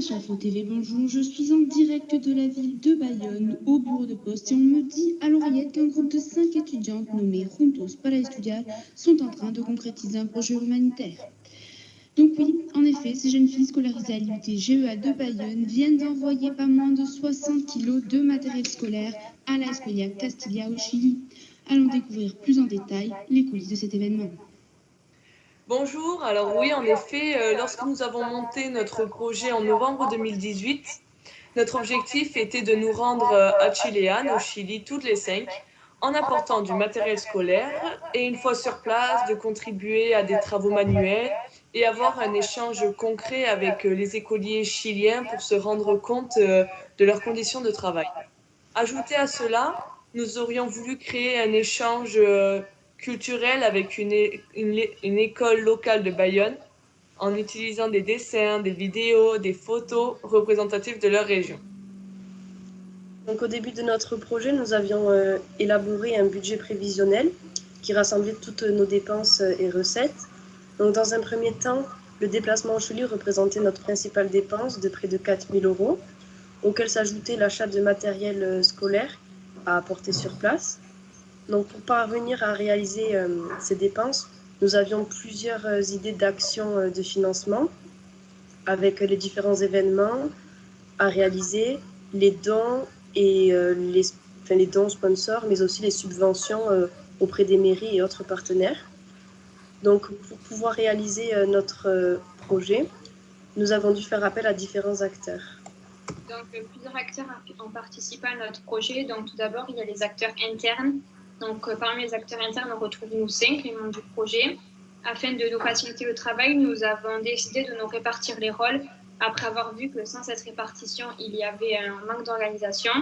Chafo TV, bonjour, je suis en direct de la ville de Bayonne, au bureau de poste, et on me dit à l'oreillette qu'un groupe de 5 étudiantes nommées Juntos para Estudiar sont en train de concrétiser un projet humanitaire. Donc oui, en effet, ces jeunes filles scolarisées à l'IUT-GEA de Bayonne viennent d'envoyer pas moins de 60 kilos de matériel scolaire à la Escuela Castilla au Chili. Allons découvrir plus en détail les coulisses de cet événement. Bonjour, alors oui, en effet, lorsque nous avons monté notre projet en novembre 2018, notre objectif était de nous rendre à Chillán, au Chili, toutes les 5, en apportant du matériel scolaire et une fois sur place, de contribuer à des travaux manuels et avoir un échange concret avec les écoliers chiliens pour se rendre compte de leurs conditions de travail. Ajouté à cela, nous aurions voulu créer un échange culturel avec une école locale de Bayonne en utilisant des dessins, des vidéos, des photos représentatives de leur région. Donc, au début de notre projet, nous avions élaboré un budget prévisionnel qui rassemblait toutes nos dépenses et recettes. Donc, dans un premier temps, le déplacement au Chili représentait notre principale dépense de près de 4 000 €, auquel s'ajoutait l'achat de matériel scolaire à apporter sur place. Donc, pour parvenir à réaliser ces dépenses, nous avions plusieurs idées d'actions de financement avec les différents événements à réaliser, les dons et les dons sponsors, mais aussi les subventions auprès des mairies et autres partenaires. Donc, pour pouvoir réaliser notre projet, nous avons dû faire appel à différents acteurs. Donc, plusieurs acteurs ont participé à notre projet. Donc, tout d'abord, il y a les acteurs internes. Donc, parmi les acteurs internes, on retrouve nous 5, les membres du projet. Afin de nous faciliter le travail, nous avons décidé de nous répartir les rôles après avoir vu que sans cette répartition, il y avait un manque d'organisation.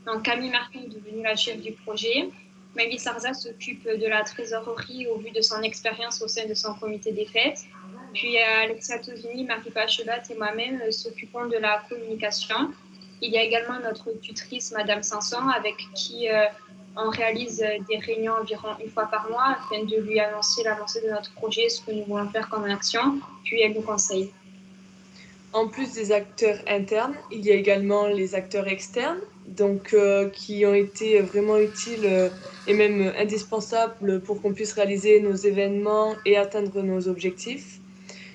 Donc, Camille Martin est devenue la chef du projet. Maggie Sarza s'occupe de la trésorerie au vu de son expérience au sein de son comité des fêtes. Puis Alexia Tosini, Marie Pachelat et moi-même s'occupons de la communication. Il y a également notre tutrice, Madame Sanson, avec qui on réalise des réunions environ une fois par mois afin de lui annoncer l'avancée de notre projet, ce que nous voulons faire comme action, puis elle nous conseille. En plus des acteurs internes, il y a également les acteurs externes, donc qui ont été vraiment utiles et même indispensables pour qu'on puisse réaliser nos événements et atteindre nos objectifs.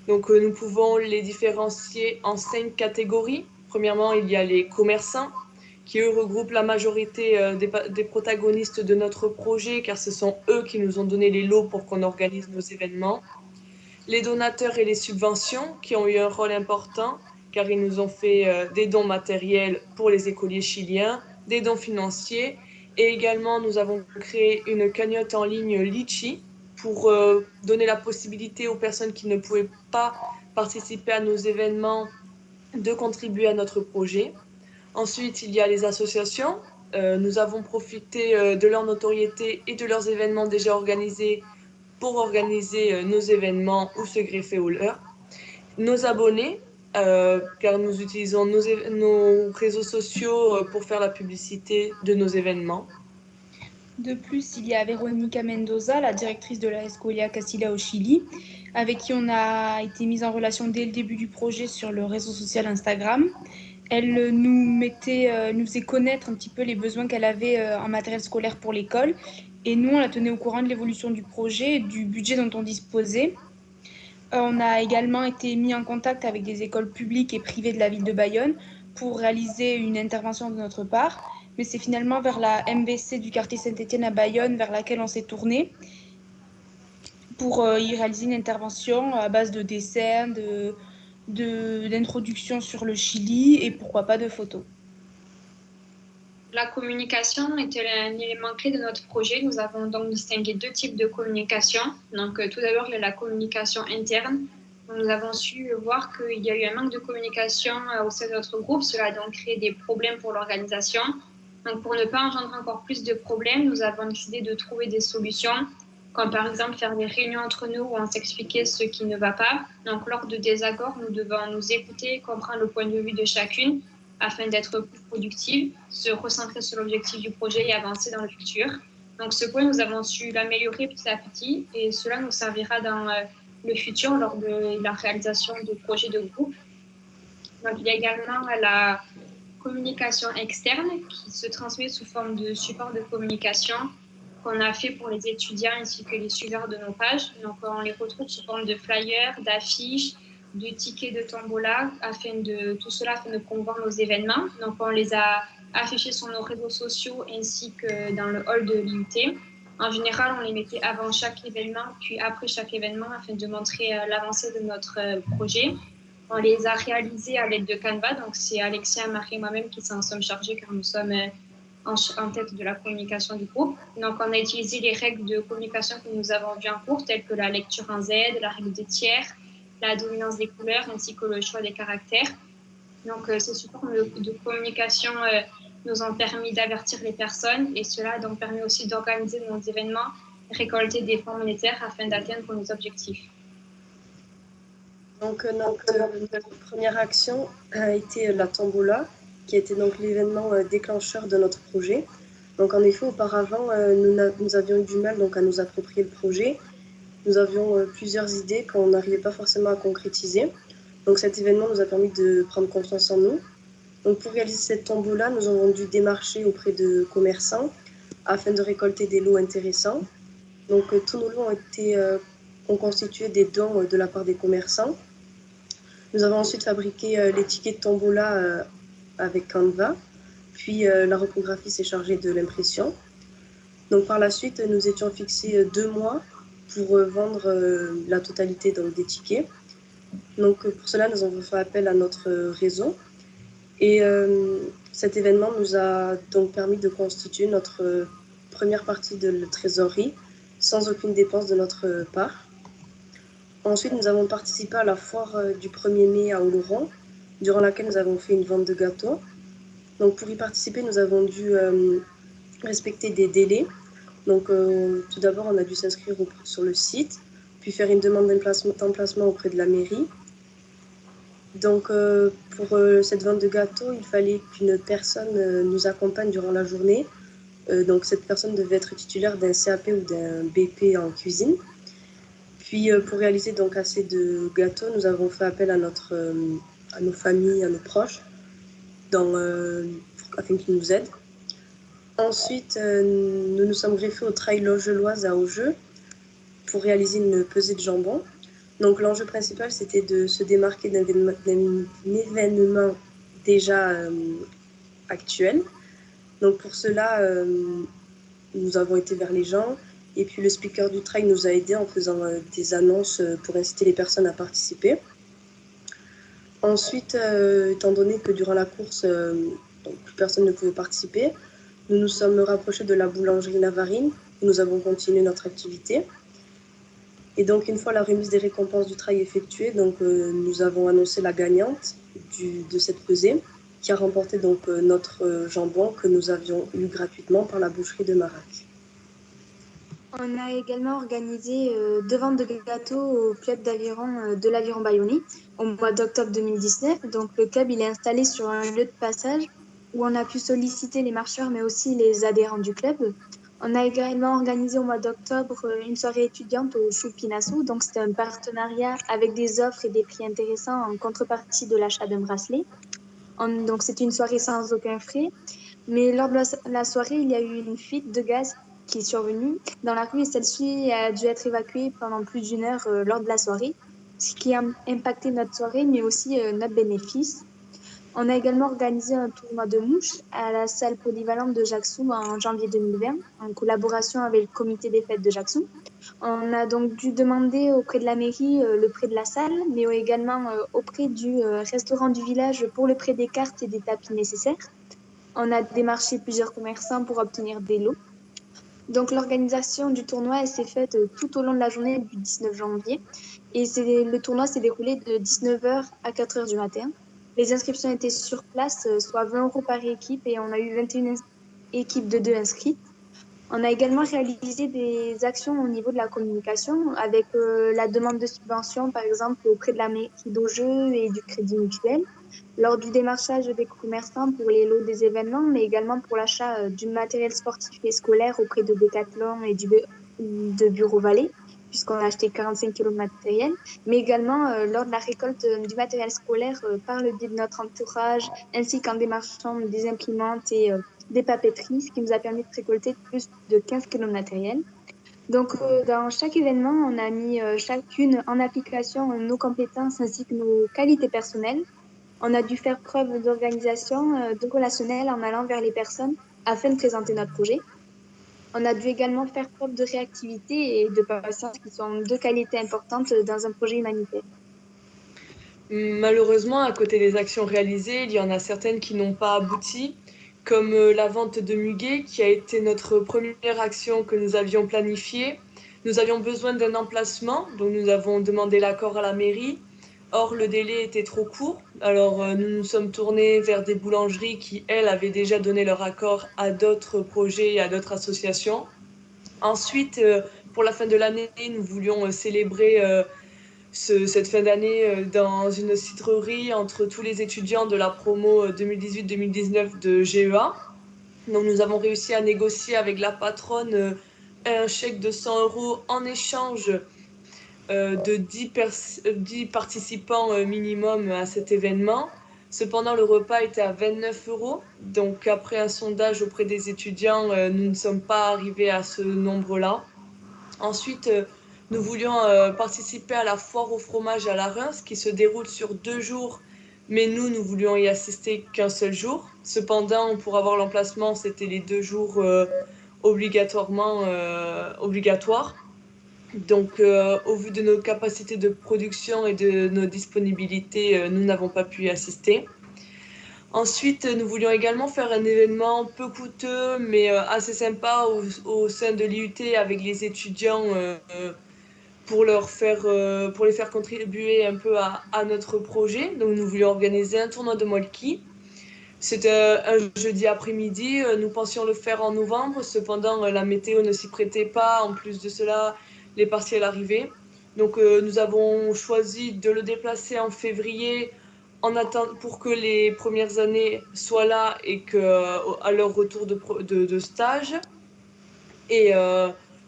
Donc nous pouvons les différencier en 5 catégories. Premièrement, il y a les commerçants, qui eux regroupent la majorité des protagonistes de notre projet, car ce sont eux qui nous ont donné les lots pour qu'on organise nos événements. Les donateurs et les subventions, qui ont eu un rôle important, car ils nous ont fait des dons matériels pour les écoliers chiliens, des dons financiers, et également nous avons créé une cagnotte en ligne Litchi pour donner la possibilité aux personnes qui ne pouvaient pas participer à nos événements de contribuer à notre projet. Ensuite, il y a les associations. Nous avons profité de leur notoriété et de leurs événements déjà organisés pour organiser nos événements ou se greffer aux leurs. Nos abonnés, car nous utilisons nos réseaux sociaux pour faire la publicité de nos événements. De plus, il y a Veronica Mendoza, la directrice de la Escuela Castilla au Chili, avec qui on a été mise en relation dès le début du projet sur le réseau social Instagram. Elle nous faisait connaître un petit peu les besoins qu'elle avait en matériel scolaire pour l'école. Et nous, on la tenait au courant de l'évolution du projet et du budget dont on disposait. On a également été mis en contact avec des écoles publiques et privées de la ville de Bayonne pour réaliser une intervention de notre part. Mais c'est finalement vers la MVC du quartier Saint-Étienne à Bayonne vers laquelle on s'est tourné pour y réaliser une intervention à base de dessins, d'introduction sur le Chili et pourquoi pas de photos. La communication était un élément clé de notre projet. Nous avons donc distingué 2 types de communication. Donc, tout d'abord, la communication interne. Nous avons su voir qu'il y a eu un manque de communication au sein de notre groupe. Cela a donc créé des problèmes pour l'organisation. Donc, pour ne pas engendrer encore plus de problèmes, nous avons décidé de trouver des solutions, comme par exemple faire des réunions entre nous où on s'expliquait ce qui ne va pas. Donc, lors de désaccords, nous devons nous écouter, comprendre le point de vue de chacune, afin d'être plus productive, se recentrer sur l'objectif du projet et avancer dans le futur. Donc ce point, nous avons su l'améliorer petit à petit et cela nous servira dans le futur lors de la réalisation de projets de groupe. Donc, il y a également la communication externe qui se transmet sous forme de support de communication qu'on a fait pour les étudiants ainsi que les suiveurs de nos pages. Donc, on les retrouve sous forme de flyers, d'affiches, de tickets de tombola, tout cela afin de promouvoir nos événements. Donc, on les a affichés sur nos réseaux sociaux ainsi que dans le hall de l'IUT. En général, on les mettait avant chaque événement, puis après chaque événement afin de montrer l'avancée de notre projet. On les a réalisés à l'aide de Canva. Donc, c'est Alexia, Marie et moi-même qui s'en sommes chargés car nous sommes en tête de la communication du groupe. Donc, on a utilisé les règles de communication que nous avons vues en cours, telles que la lecture en Z, la règle des tiers, la dominance des couleurs, ainsi que le choix des caractères. Donc, ces supports de communication nous ont permis d'avertir les personnes et cela a donc permis aussi d'organiser nos événements, récolter des fonds monétaires afin d'atteindre nos objectifs. Donc, notre première action a été la tombola, qui a été donc l'événement déclencheur de notre projet. Donc, en effet, auparavant, nous avions eu du mal donc, à nous approprier le projet. Nous avions plusieurs idées qu'on n'arrivait pas forcément à concrétiser. Donc, cet événement nous a permis de prendre confiance en nous. Donc, pour réaliser cette tombola, nous avons dû démarcher auprès de commerçants afin de récolter des lots intéressants. Donc, tous nos lots ont constitué des dons de la part des commerçants. Nous avons ensuite fabriqué les tickets de tombola avec Canva, puis la reprographie s'est chargée de l'impression. Donc par la suite, nous étions fixés 2 mois pour vendre la totalité donc, des tickets. Donc pour cela, nous avons fait appel à notre réseau. Et cet événement nous a donc permis de constituer notre première partie de la trésorerie sans aucune dépense de notre part. Ensuite, nous avons participé à la foire du 1er mai à Oloron, durant laquelle nous avons fait une vente de gâteaux. Donc, pour y participer, nous avons dû respecter des délais. Donc, tout d'abord, on a dû s'inscrire sur le site, puis faire une demande d'emplacement auprès de la mairie. Donc, pour cette vente de gâteaux, il fallait qu'une personne nous accompagne durant la journée. Donc, cette personne devait être titulaire d'un CAP ou d'un BP en cuisine. Puis, pour réaliser donc assez de gâteaux, nous avons fait appel à nos familles, à nos proches, afin qu'ils nous aident. Ensuite, nous nous sommes greffés au Trail Logeloise à Augeux pour réaliser une pesée de jambon. Donc, l'enjeu principal, c'était de se démarquer d'un événement déjà actuel. Donc, pour cela, nous avons été vers les gens. Et puis le speaker du trail nous a aidés en faisant des annonces pour inciter les personnes à participer. Ensuite, étant donné que durant la course, plus personne ne pouvait participer, nous nous sommes rapprochés de la boulangerie Navarine où nous avons continué notre activité. Et donc une fois la remise des récompenses du trail effectuée, nous avons annoncé la gagnante de cette pesée qui a remporté donc notre jambon que nous avions eu gratuitement par la boucherie de Marac. On a également organisé 2 ventes de gâteaux au club d'aviron de l'Aviron Bayonnais au mois d'octobre 2019. Donc le club il est installé sur un lieu de passage où on a pu solliciter les marcheurs mais aussi les adhérents du club. On a également organisé au mois d'octobre une soirée étudiante au Choupinasso. Donc c'était un partenariat avec des offres et des prix intéressants en contrepartie de l'achat d'un bracelet. Donc c'était une soirée sans aucun frais. Mais lors de la soirée, il y a eu une fuite de gaz qui est survenue dans la rue et celle-ci a dû être évacuée pendant plus d'1 heure lors de la soirée, ce qui a impacté notre soirée mais aussi notre bénéfice. On a également organisé un tournoi de mouches à la salle polyvalente de Jackson en janvier 2020 en collaboration avec le comité des fêtes de Jackson. On a donc dû demander auprès de la mairie le prêt de la salle, mais également auprès du restaurant du village pour le prêt des cartes et des tapis nécessaires. On a démarché plusieurs commerçants pour obtenir des lots. Donc l'organisation du tournoi s'est faite tout au long de la journée du 19 janvier et le tournoi s'est déroulé de 19h à 4h du matin. Les inscriptions étaient sur place, soit 20 € par équipe et on a eu 21 équipes de 2 inscrites. On a également réalisé des actions au niveau de la communication avec la demande de subventions, par exemple, auprès de la mairie d'Augeux et du Crédit Mutuel, lors du démarchage des commerçants pour les lots des événements, mais également pour l'achat du matériel sportif et scolaire auprès de Decathlon et de Bureau Vallée, puisqu'on a acheté 45 kilos de matériel, mais également lors de la récolte du matériel scolaire par le biais de notre entourage, ainsi qu'en démarchant des imprimantes et des papeteries, ce qui nous a permis de récolter plus de 15 kilos de matériel. Donc, dans chaque événement, on a mis chacune en application nos compétences ainsi que nos qualités personnelles. On a dû faire preuve d'organisation, de relationnel en allant vers les personnes afin de présenter notre projet. On a dû également faire preuve de réactivité et de patience qui sont deux qualités importantes dans un projet humanitaire. Malheureusement, à côté des actions réalisées, il y en a certaines qui n'ont pas abouti, comme la vente de muguet, qui a été notre première action que nous avions planifiée. Nous avions besoin d'un emplacement, donc nous avons demandé l'accord à la mairie. Or, le délai était trop court, alors nous nous sommes tournés vers des boulangeries qui, elles, avaient déjà donné leur accord à d'autres projets et à d'autres associations. Ensuite, pour la fin de l'année, nous voulions célébrer cette fin d'année dans une citrerie entre tous les étudiants de la promo 2018-2019 de GEA. Donc nous avons réussi à négocier avec la patronne un chèque de 100 € en échange de 10 participants minimum à cet événement. Cependant, le repas était à 29 €. Donc après un sondage auprès des étudiants, nous ne sommes pas arrivés à ce nombre-là. Ensuite, nous voulions participer à la foire au fromage à la Reims qui se déroule sur 2 jours, mais nous voulions y assister qu'un seul jour. Cependant, pour avoir l'emplacement, c'était les 2 jours obligatoirement obligatoires. Donc, au vu de nos capacités de production et de nos disponibilités, nous n'avons pas pu y assister. Ensuite, nous voulions également faire un événement peu coûteux, mais assez sympa au sein de l'IUT avec les étudiants pour les faire contribuer un peu à notre projet. Donc, nous voulions organiser un tournoi de Molki. C'était un jeudi après-midi. Nous pensions le faire en novembre. Cependant, la météo ne s'y prêtait pas. En plus de cela, les partiels arrivaient. Donc, nous avons choisi de le déplacer en février pour que les premières années soient là et à leur retour de stage. Et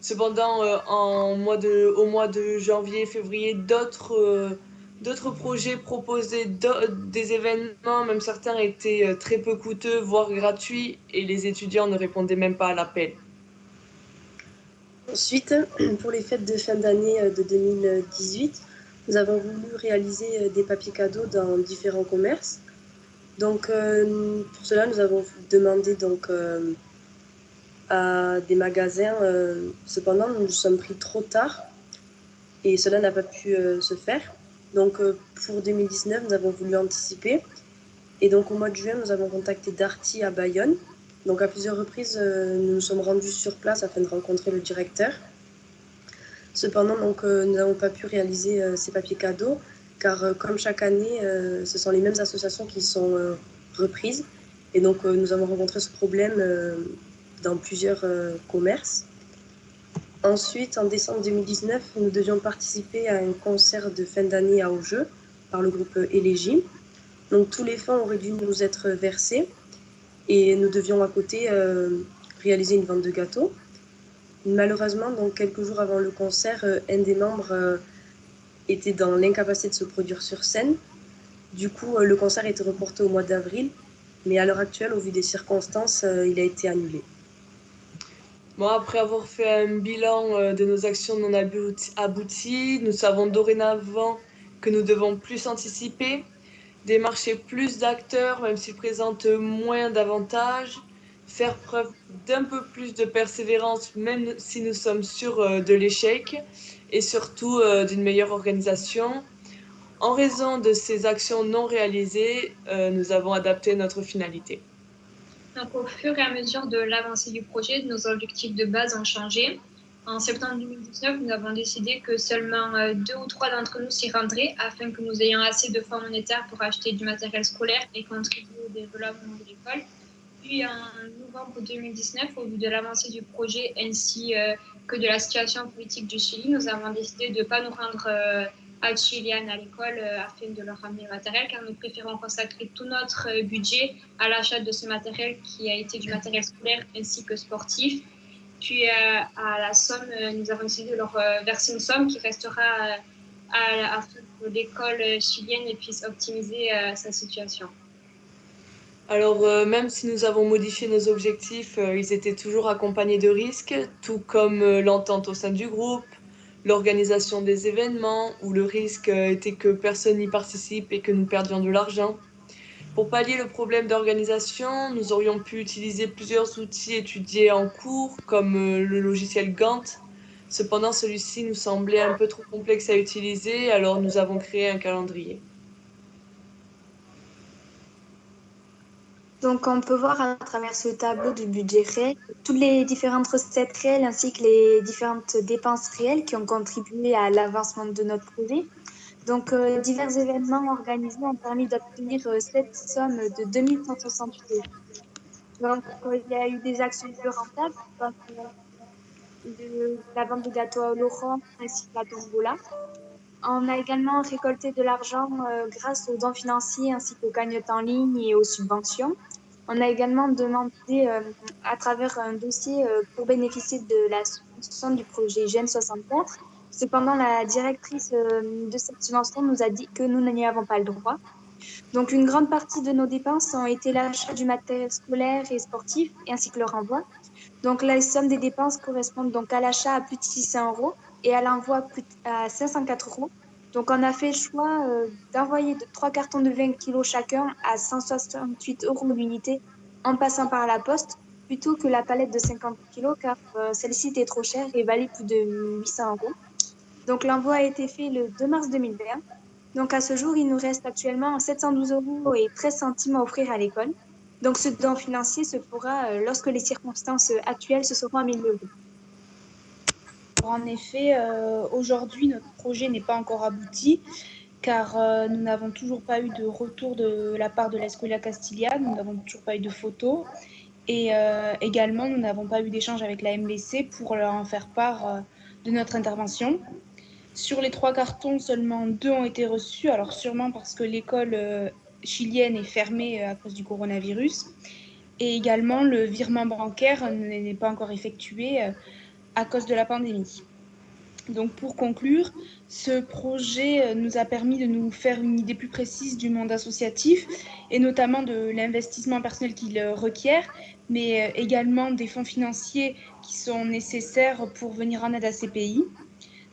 cependant, au mois de janvier, février, d'autres projets proposaient des événements, même certains étaient très peu coûteux, voire gratuits, et les étudiants ne répondaient même pas à l'appel. Ensuite, pour les fêtes de fin d'année de 2018, nous avons voulu réaliser des papiers cadeaux dans différents commerces. Donc, pour cela, nous avons demandé à des magasins. Cependant, nous nous sommes pris trop tard et cela n'a pas pu se faire. Donc, pour 2019, nous avons voulu anticiper. Et donc, au mois de juin, nous avons contacté Darty à Bayonne. Donc, à plusieurs reprises, nous nous sommes rendus sur place afin de rencontrer le directeur. Cependant, nous n'avons pas pu réaliser ces papiers cadeaux, car comme chaque année, ce sont les mêmes associations qui sont reprises. Et donc, nous avons rencontré ce problème dans plusieurs commerces. Ensuite, en décembre 2019, nous devions participer à un concert de fin d'année à Augeux par le groupe Élégie. Donc, tous les fonds auraient dû nous être versés et nous devions à côté réaliser une vente de gâteaux. Malheureusement, donc, quelques jours avant le concert, un des membres était dans l'incapacité de se produire sur scène. Du coup, le concert a été reporté au mois d'avril, mais à l'heure actuelle, au vu des circonstances, il a été annulé. Bon, après avoir fait un bilan de nos actions non abouties, nous savons dorénavant que nous devons plus anticiper, démarcher plus d'acteurs, même s'ils présentent moins d'avantages, faire preuve d'un peu plus de persévérance, même si nous sommes sûrs de l'échec, et surtout d'une meilleure organisation. En raison de ces actions non réalisées, nous avons adapté notre finalité. Donc, au fur et à mesure de l'avancée du projet, nos objectifs de base ont changé. En septembre 2019, nous avons décidé que seulement 2 ou 3 d'entre nous s'y rendraient afin que nous ayons assez de fonds monétaires pour acheter du matériel scolaire et contribuer au développement de l'école. Puis en novembre 2019, au vu de l'avancée du projet ainsi que de la situation politique du Chili, nous avons décidé de ne pas nous rendre à Chilian à l'école afin de leur ramener le matériel, car nous préférons consacrer tout notre budget à l'achat de ce matériel qui a été du matériel scolaire ainsi que sportif. Puis à la somme, nous avons décidé de leur verser une somme qui restera afin que l'école chilienne puisse optimiser sa situation. Alors, même si nous avons modifié nos objectifs, ils étaient toujours accompagnés de risques, tout comme l'entente au sein du groupe, l'organisation des événements, où le risque était que personne n'y participe et que nous perdions de l'argent. Pour pallier le problème d'organisation, nous aurions pu utiliser plusieurs outils étudiés en cours, comme le logiciel Gantt. Cependant, celui-ci nous semblait un peu trop complexe à utiliser, alors nous avons créé un calendrier. Donc, on peut voir à travers ce tableau du budget réel toutes les différentes recettes réelles ainsi que les différentes dépenses réelles qui ont contribué à l'avancement de notre projet. Donc, divers événements organisés ont permis d'obtenir cette somme de 2168 euros. Donc, il y a eu des actions plus rentables, comme la vente de gâteaux au Laurent ainsi que la tombola. On a également récolté de l'argent grâce aux dons financiers ainsi qu'aux cagnottes en ligne et aux subventions. On a également demandé à travers un dossier pour bénéficier de la subvention du projet GEM 64. Cependant, la directrice de cette subvention nous a dit que nous n'y avons pas le droit. Donc, une grande partie de nos dépenses ont été l'achat du matériel scolaire et sportif, ainsi que le renvoi. Donc, la somme des dépenses correspond donc à l'achat à plus de 600 euros et à l'envoi à 504 euros. Donc, on a fait le choix d'envoyer 3 cartons de 20 kilos chacun à 168 euros l'unité en passant par la poste, plutôt que la palette de 50 kilos, car celle-ci était trop chère et valait plus de 800 euros. Donc, l'envoi a été fait le 2 mars 2020. Donc, à ce jour, il nous reste actuellement 712 euros et 13 centimes à offrir à l'école. Donc, ce don financier se fera lorsque les circonstances actuelles se seront améliorées. En effet, aujourd'hui, notre projet n'est pas encore abouti car nous n'avons toujours pas eu de retour de la part de l'Escuela Castilla, nous n'avons toujours pas eu de photos et également nous n'avons pas eu d'échange avec la MBC pour leur en faire part de notre intervention. Sur les 3 cartons, seulement 2 ont été reçus, alors sûrement parce que l'école chilienne est fermée à cause du coronavirus. Et également, le virement bancaire n'est pas encore effectué à cause de la pandémie. Donc pour conclure, ce projet nous a permis de nous faire une idée plus précise du monde associatif et notamment de l'investissement personnel qu'il requiert, mais également des fonds financiers qui sont nécessaires pour venir en aide à ces pays.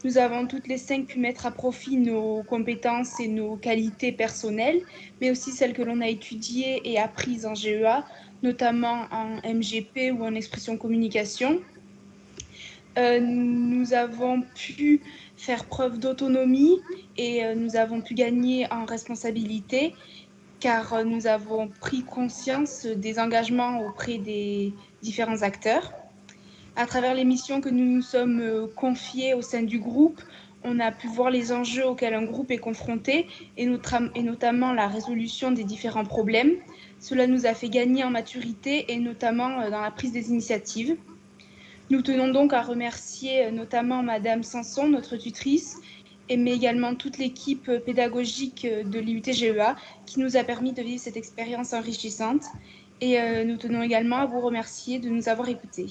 Nous avons toutes les 5 pu mettre à profit nos compétences et nos qualités personnelles, mais aussi celles que l'on a étudiées et apprises en GEA, notamment en MGP ou en expression communication. Nous avons pu faire preuve d'autonomie et nous avons pu gagner en responsabilité car nous avons pris conscience des engagements auprès des différents acteurs. À travers les missions que nous nous sommes confiées au sein du groupe, on a pu voir les enjeux auxquels un groupe est confronté et notamment la résolution des différents problèmes. Cela nous a fait gagner en maturité et notamment dans la prise des initiatives. Nous tenons donc à remercier notamment Madame Sanson, notre tutrice, mais également toute l'équipe pédagogique de l'IUT-GEA qui nous a permis de vivre cette expérience enrichissante. Et nous tenons également à vous remercier de nous avoir écoutés.